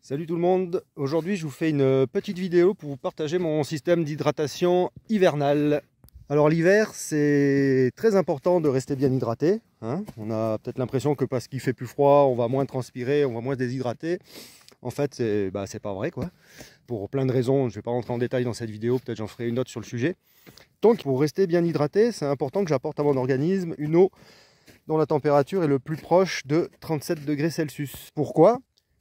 Salut tout le monde, aujourd'hui je vous fais une petite vidéo pour vous partager mon système d'hydratation hivernale. Alors l'hiver c'est très important de rester bien hydraté, hein. On a peut-être l'impression que parce qu'il fait plus froid on va moins transpirer, on va moins se déshydrater. En fait c'est pas vrai quoi, pour plein de raisons, je ne vais pas rentrer en détail dans cette vidéo, peut-être j'en ferai une autre sur le sujet. Donc pour rester bien hydraté, c'est important que j'apporte à mon organisme une eau dont la température est le plus proche de 37 degrés Celsius. Pourquoi ?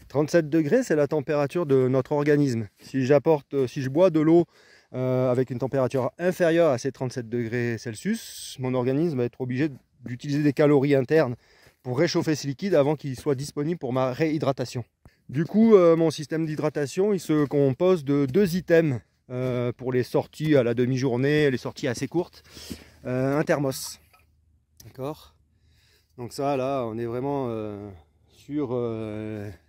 37 degrés, c'est la température de notre organisme. Si je bois de l'eau avec une température inférieure à ces 37 degrés Celsius, mon organisme va être obligé d'utiliser des calories internes pour réchauffer ce liquide avant qu'il soit disponible pour ma réhydratation. Du coup, mon système d'hydratation, il se compose de deux items pour les sorties à la demi-journée, les sorties assez courtes. Un thermos. D'accord ? Donc ça, là, on est vraiment sur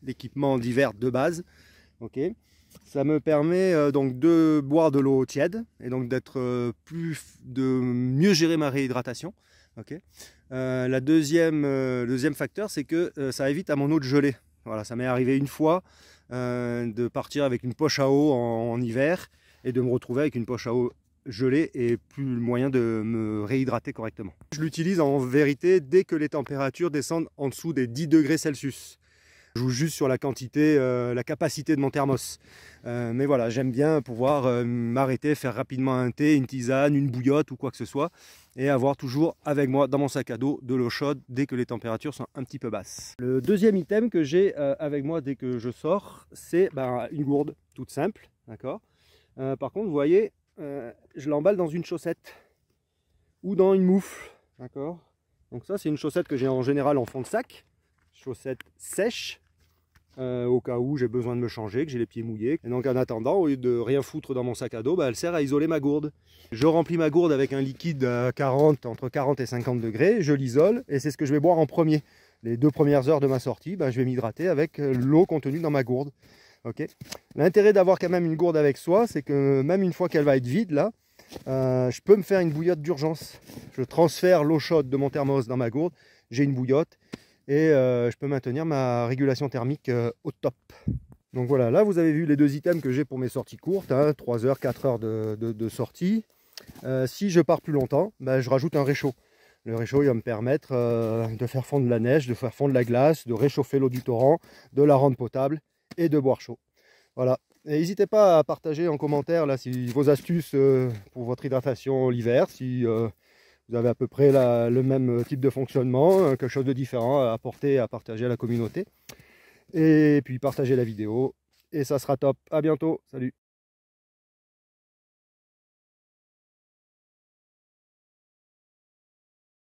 l'équipement d'hiver de base. Ok. Ça me permet donc de boire de l'eau tiède et donc de mieux gérer ma réhydratation. Ok. Le deuxième facteur, c'est que ça évite à mon eau de geler. Voilà, ça m'est arrivé une fois de partir avec une poche à eau en hiver et de me retrouver avec une poche à eau gelée et plus le moyen de me réhydrater correctement. Je l'utilise en vérité dès que les températures descendent en dessous des 10 degrés Celsius. Je joue juste sur la quantité, la capacité de mon thermos. Mais voilà, j'aime bien pouvoir m'arrêter, faire rapidement un thé, une tisane, une bouillotte ou quoi que ce soit et avoir toujours avec moi dans mon sac à dos de l'eau chaude dès que les températures sont un petit peu basses. Le deuxième item que j'ai avec moi dès que je sors, c'est une gourde toute simple, d'accord. Par contre, vous voyez, je l'emballe dans une chaussette ou dans une moufle, d'accord. Donc ça c'est une chaussette que j'ai en général en fond de sac, chaussette sèche, au cas où j'ai besoin de me changer, que j'ai les pieds mouillés. Et donc en attendant, au lieu de rien foutre dans mon sac à dos, elle sert à isoler ma gourde. Je remplis ma gourde avec un liquide entre 40 et 50 degrés, je l'isole et c'est ce que je vais boire en premier. Les 2 premières heures de ma sortie, je vais m'hydrater avec l'eau contenue dans ma gourde. Okay. L'intérêt d'avoir quand même une gourde avec soi, c'est que même une fois qu'elle va être vide, là, je peux me faire une bouillotte d'urgence. Je transfère l'eau chaude de mon thermos dans ma gourde, j'ai une bouillotte et je peux maintenir ma régulation thermique au top. Donc voilà, là vous avez vu les deux items que j'ai pour mes sorties courtes, 3 heures, 4 heures de sortie. Si je pars plus longtemps, je rajoute un réchaud. Le réchaud il va me permettre de faire fondre la neige, de faire fondre la glace, de réchauffer l'eau du torrent, de la rendre potable et de boire chaud. Voilà. Et n'hésitez pas à partager en commentaire là, vos astuces pour votre hydratation l'hiver, si vous avez à peu près le même type de fonctionnement, quelque chose de différent à apporter, à partager à la communauté. Et puis partagez la vidéo et ça sera top. À bientôt, salut.